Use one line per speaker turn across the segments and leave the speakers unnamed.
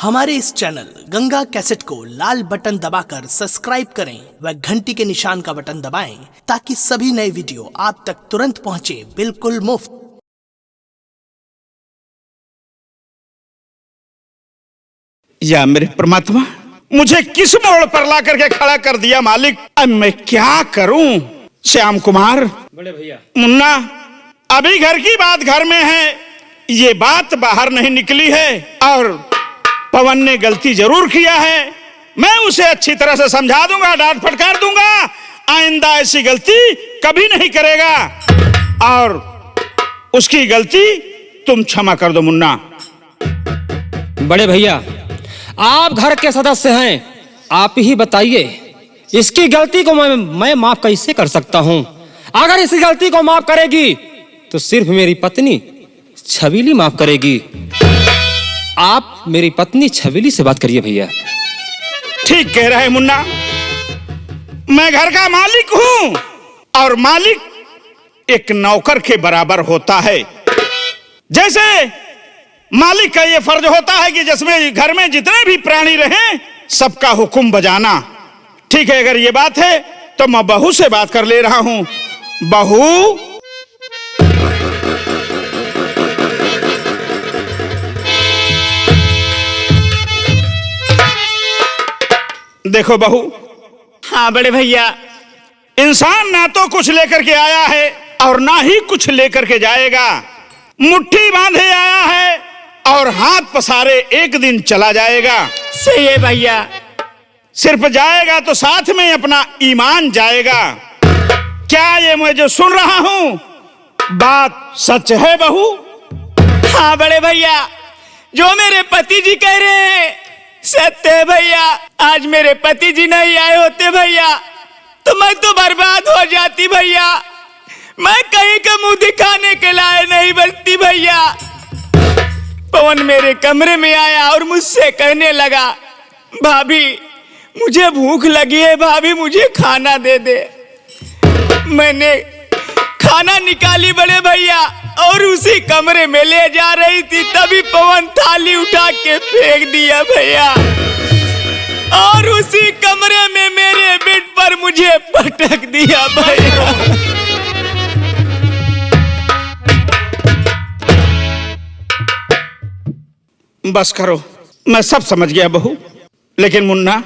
हमारे इस channel Ganga cassette को लाल बटन दबाकर सब्सक्राइब करें व घंटी के निशान का बटन दबाएं ताकि सभी नए वीडियो आप तक तुरंत पहुंचे बिल्कुल मुफ्त।
या मेरे परमात्मा, मुझे किस मोड़ पर ला करके खड़ा कर दिया मालिक। अब मैं क्या करूं? श्याम कुमार,
बड़े भैया,
मुन्ना, अभी घर की बात घर में है, ये बात बाहर नहीं निकली है और पवन ने गलती जरूर किया है। मैं उसे अच्छी तरह से समझा दूंगा, डांट फटकार दूंगा, आइंदा ऐसी गलती कभी नहीं करेगा और उसकी गलती तुम क्षमा कर दो मुन्ना।
बड़े भैया, आप घर के सदस्य हैं, आप ही बताइए इसकी गलती को मैं माफ कैसे कर सकता हूं? अगर इस गलती को माफ करेगी तो सिर्फ मेरी पत्नी छबीली माफ करेगी। आप मेरी पत्नी छबीली से बात करिए भैया।
ठीक कह रहा है मुन्ना, मैं घर का मालिक हूं और मालिक एक नौकर के बराबर होता है। जैसे मालिक का यह फर्ज होता है कि जिसमें घर में जितने भी प्राणी रहें सबका हुक्म बजाना। ठीक है, अगर ये बात है तो मैं बहू से बात कर ले रहा हूं। बहू, देखो बहू।
हाँ बड़े भैया।
इंसान ना तो कुछ लेकर के आया है और ना ही कुछ लेकर के जाएगा। मुट्ठी बांधे आया है और हाथ पसारे एक दिन चला जाएगा।
सही है भैया।
सिर्फ जाएगा तो साथ में अपना ईमान जाएगा। क्या ये मैं जो सुन रहा हूं बात सच है बहू?
हाँ बड़े भैया, जो मेरे पति जी कह रहे हैं सत्य है भैया। आज मेरे पति जी नहीं आए होते भैया तो मैं तो बर्बाद हो जाती भैया। मैं कहीं का मुंह दिखाने के लायक नहीं बचती भैया। पवन मेरे कमरे में आया और मुझसे कहने लगा, भाभी मुझे भूख लगी है, भाभी मुझे खाना दे दे। मैंने खाना निकाली बड़े भैया और उसी कमरे में ले जा रही थी, तभी पवन थाली उठा के फेंक दिया भैया और उसी कमरे में मेरे बेड पर मुझे पटक दिया भैया।
बस करो, मैं सब समझ गया बहू। लेकिन मुन्ना,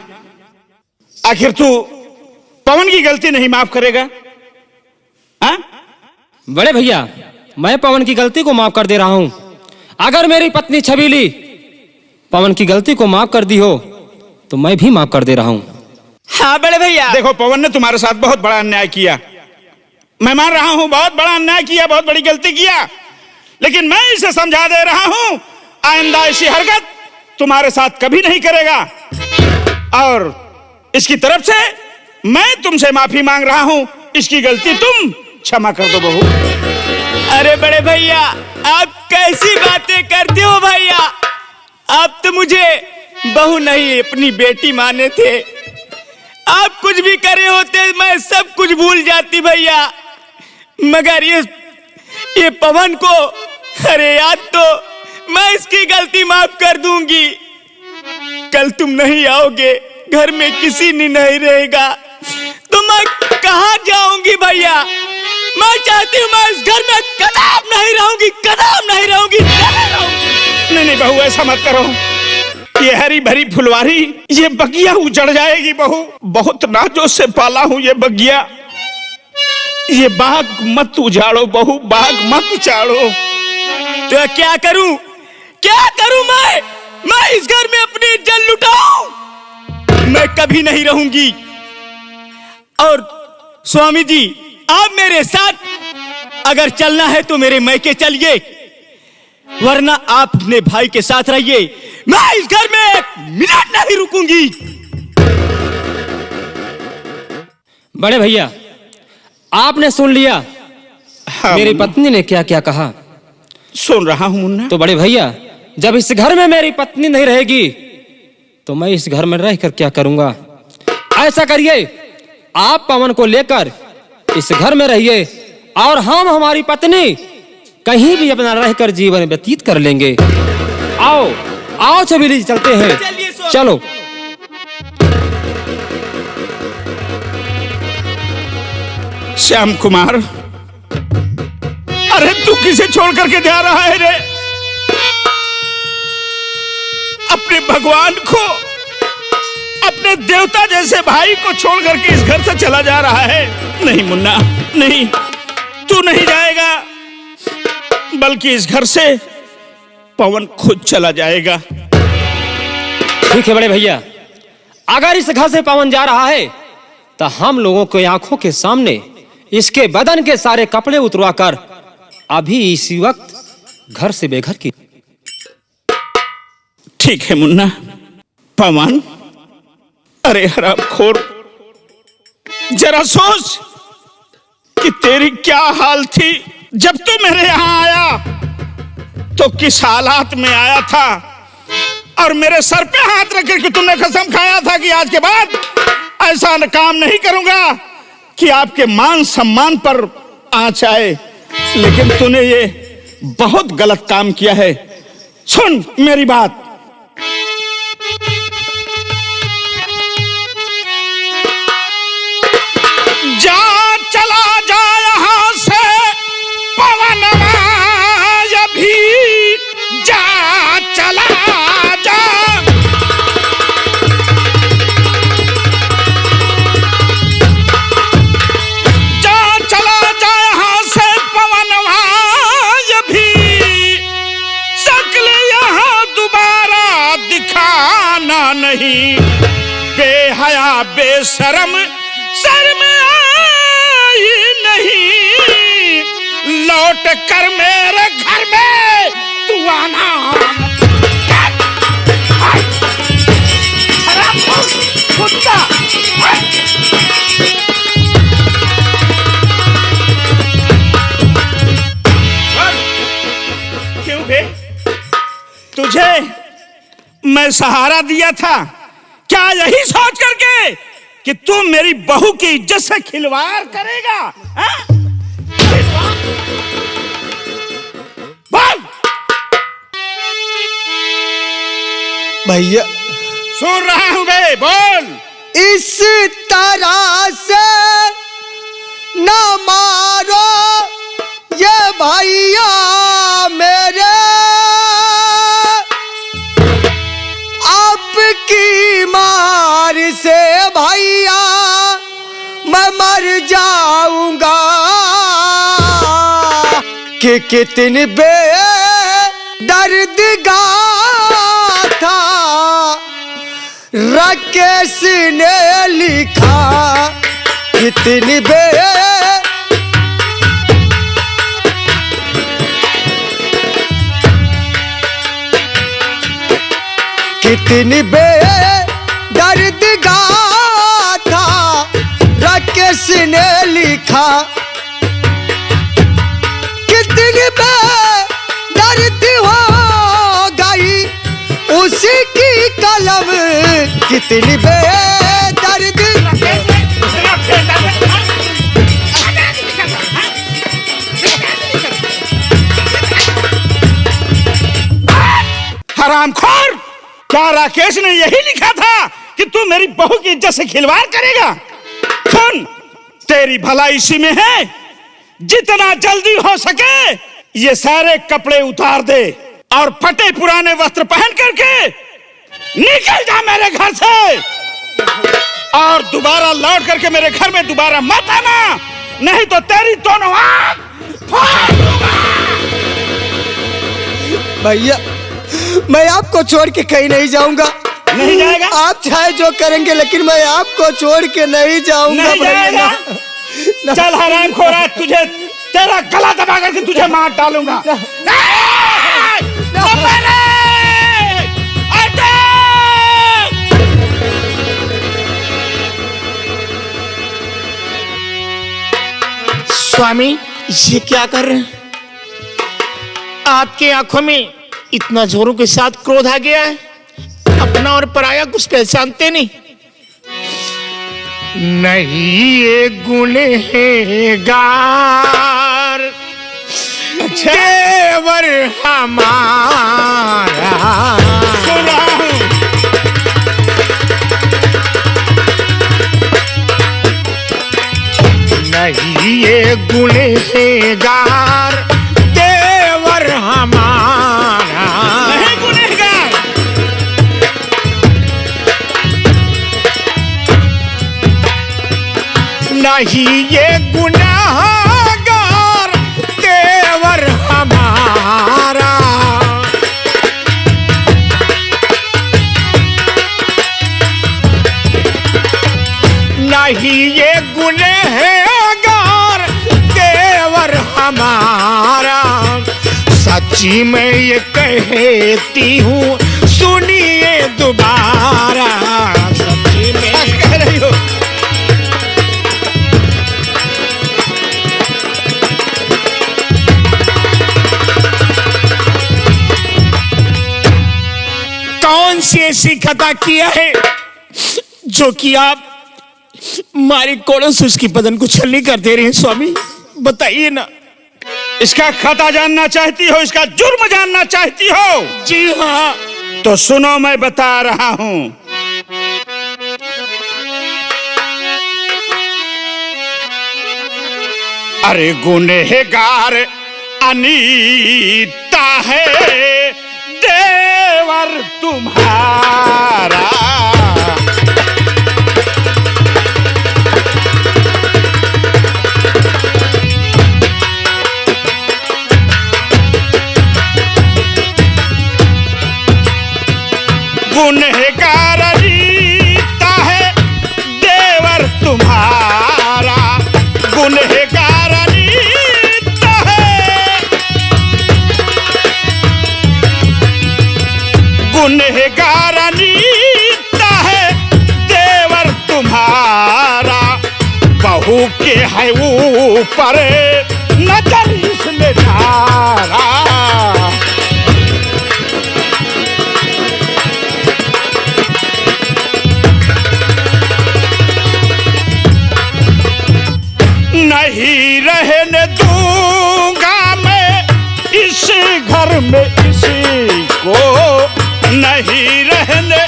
आखिर तू पवन की गलती नहीं माफ करेगा? हाँ?
बड़े भैया, मैं पवन की गलती को माफ कर दे रहा हूं। अगर मेरी पत्नी छबीली पवन की गलती को माफ कर दी हो तो मैं भी माफ कर दे रहा हूं।
हाँ बड़े भैया।
देखो, पवन ने तुम्हारे साथ बहुत बड़ा अन्याय किया, मैं मान रहा हूं, बहुत बड़ा अन्याय किया, बहुत बड़ी गलती किया। लेकिन मैं इसे समझा दे रहा हूं, आइंदा ऐसी हरकत तुम्हारे साथ कभी नहीं करेगा और इसकी तरफ से मैं तुमसे माफी मांग रहा हूं। इसकी गलती तुम क्षमा कर दो बहू।
अरे बड़े भैया, आप कैसी बातें करते हो भैया? आप तो मुझे बहू नहीं अपनी बेटी माने थे। आप कुछ भी करे होते मैं सब कुछ भूल जाती भैया, मगर ये पवन को, अरे याद तो मैं इसकी गलती माफ कर दूंगी। कल तुम नहीं आओगे, घर में किसी ने नहीं रहेगा तो मैं कहाँ जाऊंगी भैया? मैं चाहती हूँ मैं इस घर में कदम नहीं रहूंगी, कदम नहीं रहूंगी, नहीं रहूंगी।
नहीं बहू, ऐसा मत करो। ये हरी भरी फुलवारी, ये बगिया उजड़ जाएगी बहू। बहुत नाजों से पाला हूं ये बगिया। ये बाग मत उजाड़ो बहू, बाग मत उजाड़ो।
तो क्या करूं, क्या करूं मैं इस घर में अपनी इज्जत लुटाऊं? मैं कभी नहीं रहूंगी। और स्वामी जी, आप मेरे साथ अगर चलना है तो मेरे मैके चलिए, वरना आप अपने भाई के साथ रहिए। मैं इस घर में एक मिनट नहीं रुकूंगी।
बड़े भैया, आपने सुन लिया मेरी पत्नी ने क्या क्या कहा?
सुन रहा हूं मुन्ना।
तो बड़े भैया, जब इस घर में मेरी पत्नी नहीं रहेगी तो मैं इस घर में रहकर क्या करूंगा? ऐसा करिए, आप पवन को लेकर इस घर में रहिए और हम हमारी पत्नी कहीं भी अपना रहकर जीवन व्यतीत कर लेंगे। आओ आओ चमेली चलते हैं।
चलिए सो।
चलो।
श्याम कुमार, अरे तू किसे छोड़ करके जा रहा है रे? अपने भगवान को, अपने देवता जैसे भाई को छोड़ करके इस घर से चला जा रहा है। नहीं मुन्ना, नहीं, तू नहीं जाएगा, बल्कि इस घर से पवन खुद चला जाएगा।
ठीक है बड़े भैया, अगर इस घर से पवन जा रहा है तो हम लोगों की आंखों के सामने इसके बदन के सारे कपड़े उतरवाकर अभी इसी वक्त घर से बेघर की।
ठीक है मुन्ना। पवन, अरे हरामखोर, जरा सोच कि तेरी क्या हाल थी जब तू मेरे यहां आया, तो किस हालात में आया था, और मेरे सर पे हाथ रख करके तुमने कसम खाया था कि आज के बाद ऐसा काम नहीं करूंगा कि आपके मान सम्मान पर आंच आए। लेकिन तूने ये बहुत गलत काम किया है। सुन मेरी बात। जा, चला जा यहां से पवन, अभी जा, चला जा। जा, चला जा यहां से पवन, अभी शक्ल यहां दोबारा दिखाना नहीं। बेहया बेशरम शर्म आई नहीं, लौट कर मेरे घर में तू आना। कुत्ता, क्यों बे? तुझे मैं सहारा दिया था क्या यही सोच करके कि तू मेरी बहू की इज्जत से खिलवाड़ करेगा? बोल।
भैया
सुन रहा हूं बे, बोल।
इस तरह से न मारो ये भैया मेरे, आपकी मार से भैया मैं मर जाऊंगा। कि कितनी दर्द गाथा राकेश ने लिखा, कितनी कितनी दर्द गाथा राकेश ने लिखा, कितनी दर्द हो गई उसी की कलम, कितनी दर्द।
हरामखोर, क्या राकेश ने यही लिखा था कि तू मेरी बहू की इज्जत से खिलवाड़ करेगा? सुन, तेरी भलाई इसी में है, जितना जल्दी हो सके ये सारे कपड़े उतार दे और फटे पुराने वस्त्र पहन करके निकल जा मेरे घर से, और दोबारा लौट करके मेरे घर में दोबारा मत आना, नहीं तो तेरी दोनों आंख फाड़ दूंगा।
भैया मैं आपको छोड़ के कहीं नहीं जाऊंगा।
नहीं जाएगा?
आप चाहे जो करेंगे, लेकिन मैं आपको छोड़ के नहीं जाऊंगा।
नहीं जाएगा? चल हरामखोरा, तुझे तेरा गला दबा करके तुझे मार डालूंगा।
स्वामी, ये क्या कर रहे हैं? आपके आंखों में इतना जोरों के साथ क्रोध आ गया है, अपना और पराया कुछ पहचानते नहीं। नहीं ये गुनहगार
देवर हमारा।
सुन रहा हूं।
नहीं ये गुनहगार देवर हमारा।
नहीं गुनहगार।
नहीं ये गुनहगार देवर हमारा। नहीं ये गुनहगार देवर हमारा। सच्ची मैं ये कहती हूँ सुनिए दोबारा। सच्ची में
कह रही हो।
कौन सी ऐसी खता किया है जो कि आप हमारे कोड़स उसकी बदन को छलनी कर दे रहे हैं स्वामी? बताइए ना।
इसका खता जानना चाहती हो, इसका जुर्म जानना चाहती हो?
जी हाँ।
तो सुनो, मैं बता रहा हूं। अरे गुनहगार अनीता है देवर तुम्हारा। गुनहगार अनीता है देवर तुम्हारा। गुनहगार अनीता है। गुनहगार अनीता है देवर तुम्हारा। बहू के है ऊपर नजर इसमें धारा। नहीं रहने दूंगा मैं इस घर में किसी को। नहीं रहने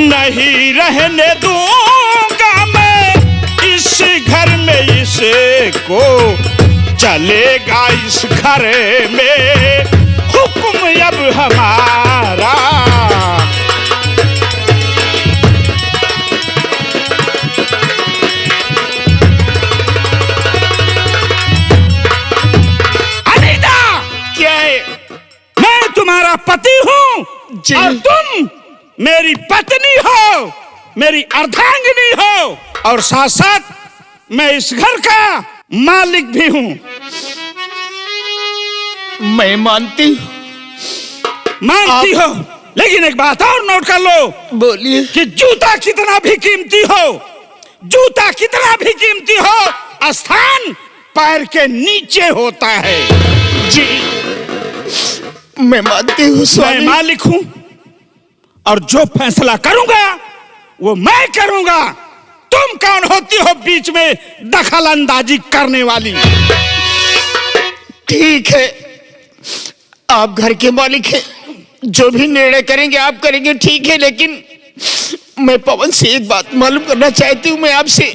नहीं रहने दूंगा मैं इस घर में इसको। चलेगा इस घर में हुक्म अब हमारा। तुम्हारा पति हूं और तुम मेरी पत्नी हो, मेरी अर्धांगिनी हो, और साथ साथ मैं इस घर का मालिक भी हूं।
मैं मानती
हो, लेकिन एक बात और नोट कर लो।
बोलिए।
कि जूता कितना भी कीमती हो, जूता कितना भी कीमती हो, स्थान पैर के नीचे होता है।
जी मैं मानती हूँ स्वामी।
मैं मालिक हूं और जो फैसला करूंगा वो मैं करूंगा। तुम कौन होती हो बीच में दखल अंदाजी करने वाली?
ठीक है, आप घर के मालिक हैं, जो भी निर्णय करेंगे आप करेंगे, ठीक है। लेकिन मैं पवन से एक बात मालूम करना चाहती हूँ। मैं आपसे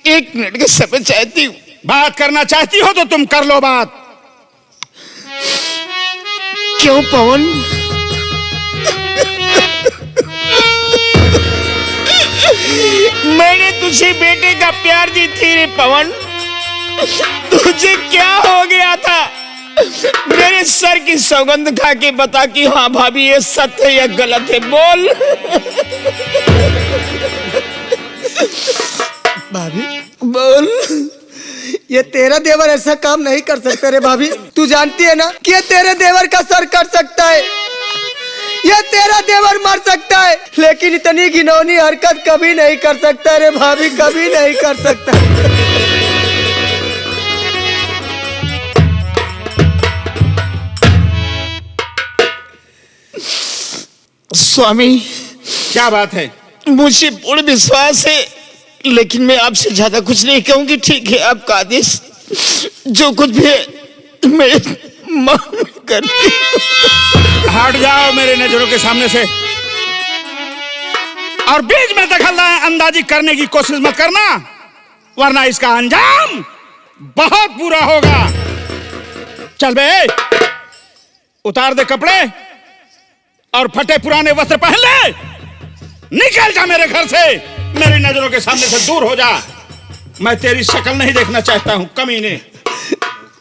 1 मिनट का समय चाहती हूँ।
बात करना चाहती हो तो तुम कर लो बात।
क्यों पवन? मैंने तुझे बेटे का प्यार दी थी रे पवन। तुझे क्या हो गया था? मेरे सर की सौगंध खा के बता कि हाँ भाभी ये सत्य है या गलत है, बोल।
भाभी
बोल।
ये तेरा देवर ऐसा काम नहीं कर सकता रे भाभी। तू जानती है ना कि ये तेरे देवर का सर कट सकता है, ये तेरा देवर मर सकता है, लेकिन इतनी घिनौनी हरकत कभी नहीं कर सकता रे भाभी, कभी नहीं कर सकता।
स्वामी
क्या बात है?
मुझे पूर्ण विश्वास है, लेकिन मैं आपसे ज्यादा कुछ नहीं कहूंगी। ठीक है, आपका आदेश जो कुछ भी है मैं मान करती।
हट जाओ मेरे नजरों के सामने से, और बीच में दखल अंदाजी करने की कोशिश मत करना, वरना इसका अंजाम बहुत बुरा होगा। चल बे, उतार दे कपड़े और फटे पुराने वस्त्र पहन ले, निकल जा मेरे घर से, मेरी नजरों के सामने से दूर हो जा। मैं तेरी शक्ल नहीं देखना चाहता हूं कमीने।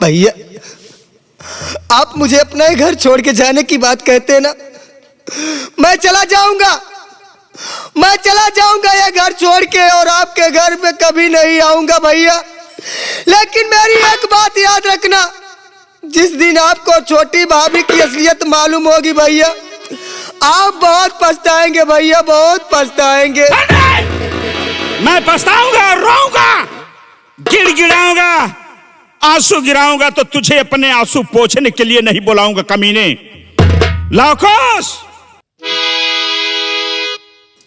भैया, आप मुझे अपना ही घर छोड़ के जाने की बात कहते हैं ना, मैं चला जाऊंगा, मैं चला जाऊंगा ये घर छोड़ के, और आपके घर में कभी नहीं आऊंगा भैया। लेकिन मेरी एक बात याद रखना, जिस दिन आपको छोटी भाभी की असलियत मालूम होगी भैया, आप बहुत पछताएंगे भैया, बहुत पछताएंगे।
मैं पछताऊंगा, रोऊंगा, गिड़गिड़ाऊंगा, आंसू गिराऊंगा तो तुझे अपने आंसू पोंछने के लिए नहीं बुलाऊंगा कमीने। लाओकोस,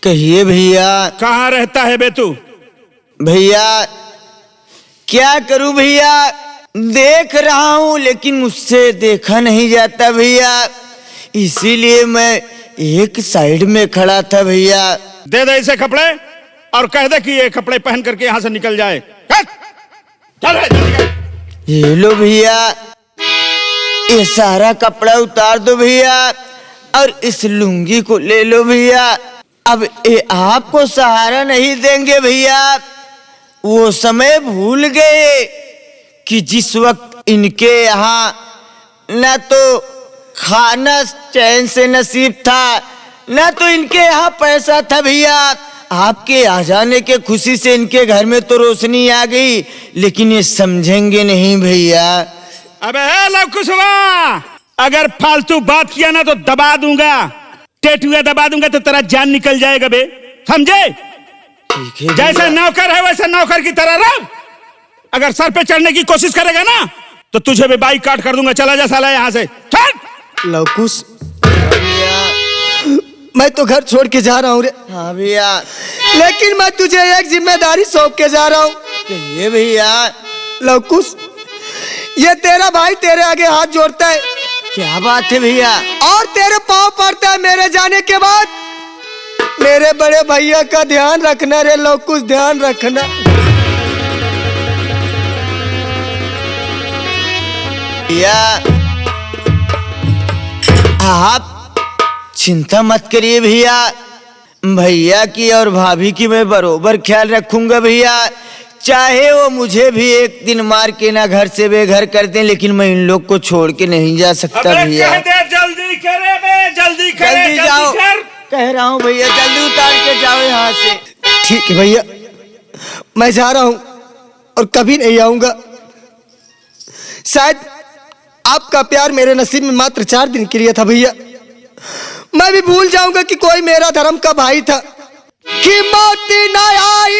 कहिए भैया।
कहां रहता है बे तू?
भैया क्या करूं भैया, देख रहा हूं लेकिन मुझसे देखा नहीं जाता भैया, इसीलिए मैं एक साइड में खड़ा था भैया।
दे दे इसे कपड़े और कह दे कि ये कपड़े पहन करके यहां से निकल जाए। चल
ये लो भैया, ये सारा कपड़ा उतार दो भैया, और इस लुंगी को ले लो भैया। अब ये आपको सहारा नहीं देंगे भैया, वो समय भूल गए कि जिस वक्त इनके यहाँ न तो खाना चैन से नसीब था, न तो इनके यहाँ पैसा था भैया। आपके आ जाने के खुशी से इनके घर में तो रोशनी आ गई, लेकिन ये समझेंगे नहीं भैया।
अबे लवकुशवा, अगर फालतू बात किया ना तो दबा दूंगा, टेटुआ दबा दूंगा तो तेरा जान निकल जाएगा बे, समझे?
ठीक है,
जैसे नौकर है वैसे नौकर की तरह रह। अगर सर पे चढ़ने की कोशिश करेगा ना तो तुझे भी बाइक काट कर दूंगा। चला जा साला यहाँ से, चल।
लवकुश मैं तो घर छोड़ के जा रहा हूँ रे। हाँ भैया, लेकिन मैं तुझे एक जिम्मेदारी सौंप के जा रहा हूँ। ये भैया लवकुश, ये तेरा भाई तेरे आगे हाथ जोड़ता है। क्या बात है भैया? और तेरे पाँव पड़ता है मेरे जाने के बाद। मेरे बड़े भैया का ध्यान रखना रे लवकुश, ध्यान रखना। भैया आप चिंता मत करिए भैया, भैया की और भाभी की मैं बरोबर ख्याल रखूंगा भैया। चाहे वो मुझे भी एक दिन मार के ना घर से बेघर कर दें, लेकिन मैं इन लोग को छोड़ के नहीं जा सकता भैया।
जल्दी करे बे, जल्दी करे,
जल्दी जाओ, कह रहा हूँ भैया, जल्दी उतार के जाओ यहाँ से। ठीक है भैया, मैं जा रहा हूँ और कभी नहीं आऊंगा। शायद आपका प्यार मेरे नसीब में मात्र 4 दिन के लिए था भैया। मैं भी भूल जाऊंगा कि कोई मेरा धर्म का भाई था। कि मौत न आई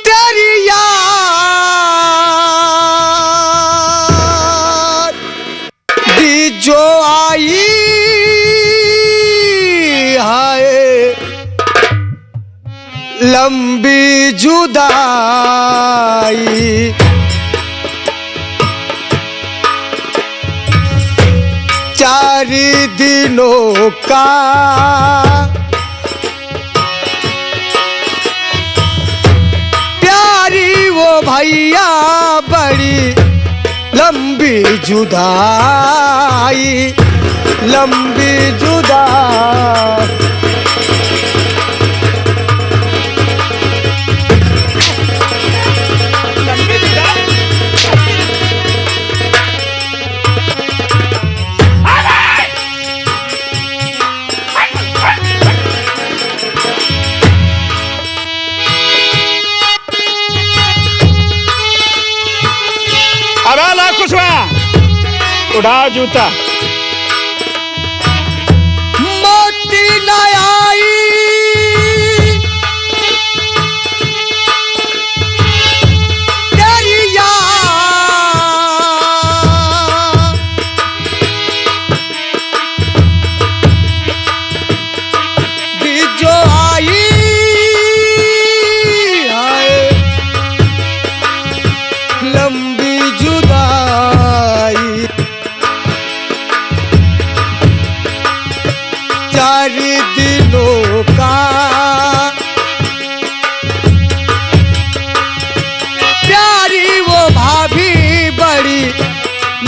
तेरी याद दी जो आई, हाय लंबी जुदाई। चार दिनों का प्यारी वो भैया, बड़ी लंबी जुदाई, लंबी जुदाई।
उड़ा जूता।
मोती न आई तेरी याद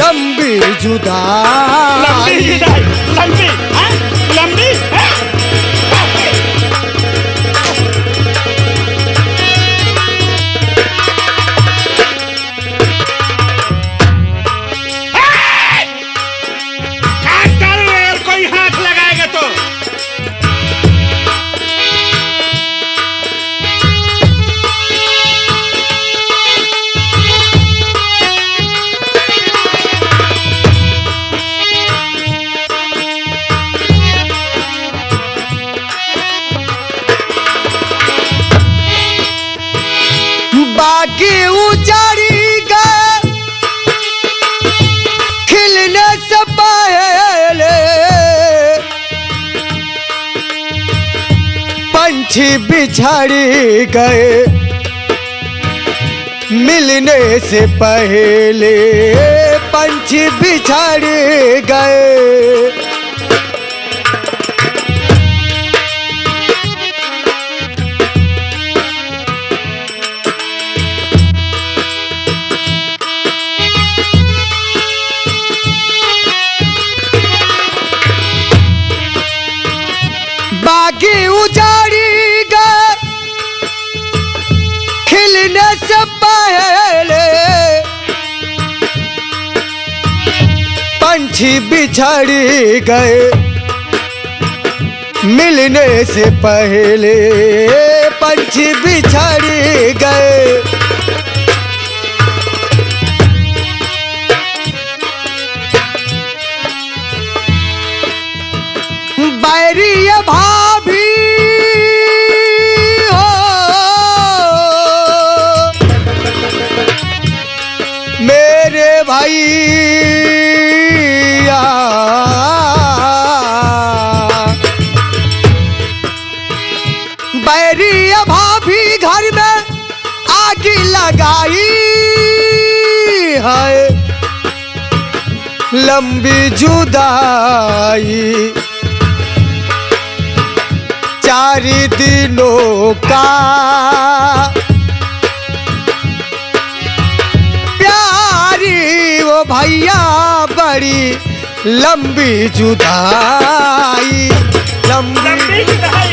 लंबी जुदाई।
लंबी जुदाई, लंबी, हाँ? लंबी, हाँ? कोई हाथ लगाएगा तो
बाकी उजाड़ी गए खिलने से पहले, पंछी बिछड़ गए मिलने से पहले, पंछी बिछड़ गए। बाकी उजाड़ी गए खिलने से पहले, पंछी बिछड़ गए मिलने से पहले, पंछी बिछड़ गए। बैरी भाभी हो मेरे भैया, बैरी भाभी घर में आग लगाई है, लंबी जुदाई 4 दिनों का प्यारी वो भैया, बड़ी लंबी जुदाई, लंबी
जुदाई।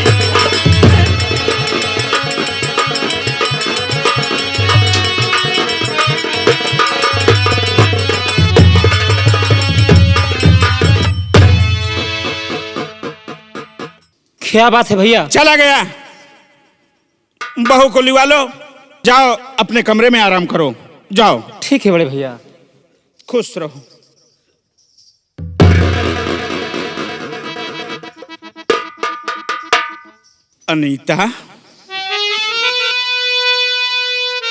क्या बात है भैया?
चला गया। बहू को लिवा लो, जाओ अपने कमरे में आराम करो, जाओ।
ठीक है बड़े भैया।
खुश रहो। अनीता,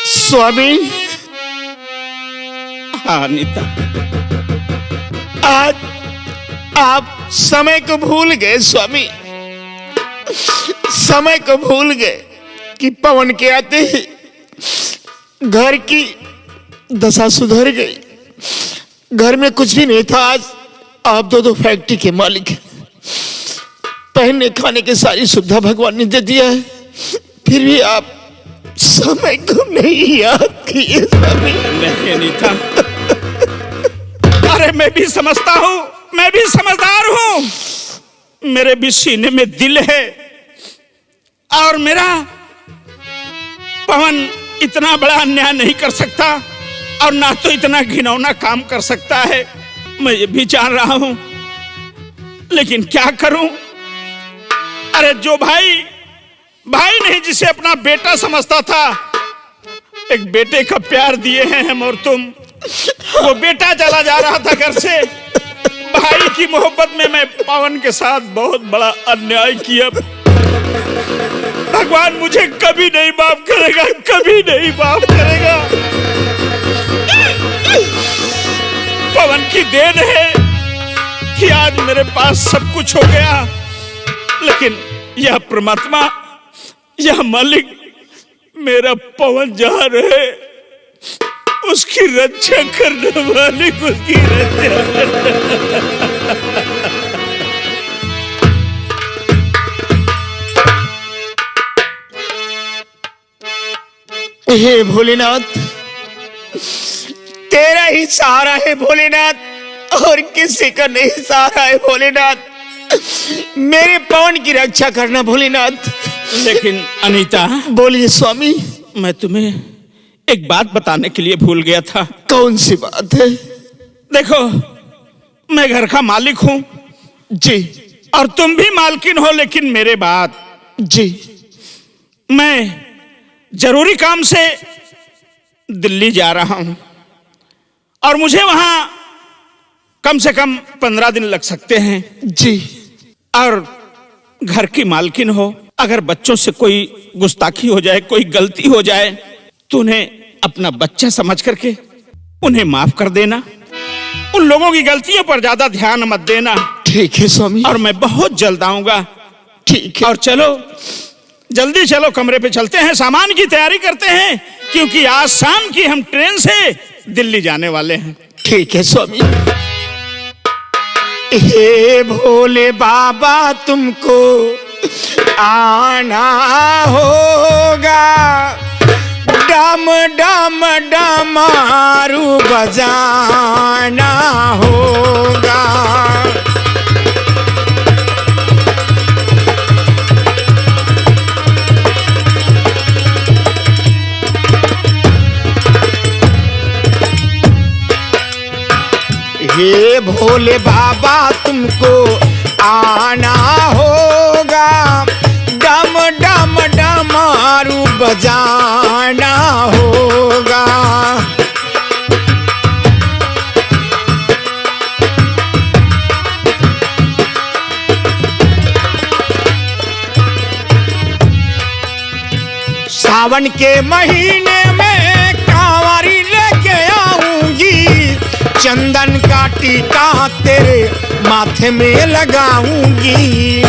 स्वामी,
हाँ अनीता,
आज आप समय को भूल गए स्वामी, समय को भूल गए कि पवन के आते ही घर की दशा सुधर गई। घर में कुछ भी नहीं था, आज आप दो फैक्ट्री के मालिक हैं। पहनने खाने की सारी सुविधा भगवान ने दे दिया है, फिर भी आप समय को नहीं याद किए स्वामी।
नहीं अनीता, अरे मैं भी समझता हूं, मैं भी समझदार हूं, मेरे भी सीने में दिल है, और मेरा पवन इतना बड़ा अन्याय नहीं कर सकता, और ना तो इतना घिनौना काम कर सकता है, मैं ये भी जान रहा हूं, लेकिन क्या करूं? अरे जो भाई नहीं जिसे अपना बेटा समझता था, एक बेटे का प्यार दिए हैं हम और तुम, वो बेटा चला जा रहा था घर से। भाई की मोहब्बत में मैं पवन के साथ बहुत बड़ा अन्याय किया। भगवान मुझे कभी नहीं माफ करेगा, कभी नहीं माफ करेगा। पवन की देन है कि आज मेरे पास सब कुछ हो गया, लेकिन यह परमात्मा, यह मालिक मेरा पवन जहां रहे, उसकी रक्षा करने वाले उसकी रक्षा
हे भोलेनाथ, तेरा ही सहारा है भोलेनाथ, और किसी का नहीं सहारा है भोलेनाथ। मेरे पवन की रक्षा करना भोलेनाथ।
लेकिन अनीता,
बोलिए स्वामी।
मैं तुम्हें एक बात बताने के लिए भूल गया था।
कौन सी बात है?
देखो, मैं घर का मालिक हूं
जी,
और तुम भी मालकिन हो, लेकिन मेरे बाद
जी,
मैं जरूरी काम से दिल्ली जा रहा हूं और मुझे वहां कम से कम 15 दिन लग सकते हैं।
जी,
और घर की मालकिन हो, अगर बच्चों से कोई गुस्ताखी हो जाए, कोई गलती हो जाए, तो उन्हें अपना बच्चा समझ करके उन्हें माफ कर देना। उन लोगों की गलतियों पर ज्यादा ध्यान मत देना।
ठीक है स्वामी।
और मैं बहुत जल्द आऊंगा।
ठीक है।
और चलो, जल्दी चलो, कमरे पे चलते हैं, सामान की तैयारी करते हैं, क्योंकि आज शाम की हम ट्रेन से दिल्ली जाने वाले हैं।
ठीक है स्वामी। हे भोले बाबा, तुमको आना होगा, डम डम डमारू बजाना होगा। हे भोले बाबा, तुमको आना होगा, डम डम डमारू बजाना होगा। सावन के महीने में कांवरी लेके आऊंगी, चंदन का टीका तेरे माथे में लगाऊंगी।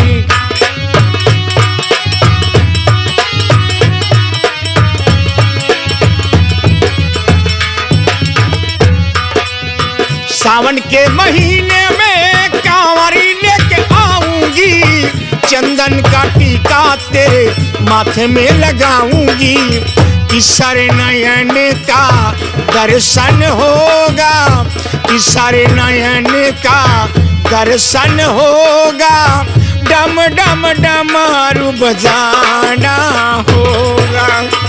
सावन के महीने में कांवरी लेके आऊंगी, चंदन का टीका तेरे माथे में लगाऊंगी। किसरे नयन का दर्शन होगा, किसरे नयन का दर्शन होगा, डम डम डमरू बजाना होगा।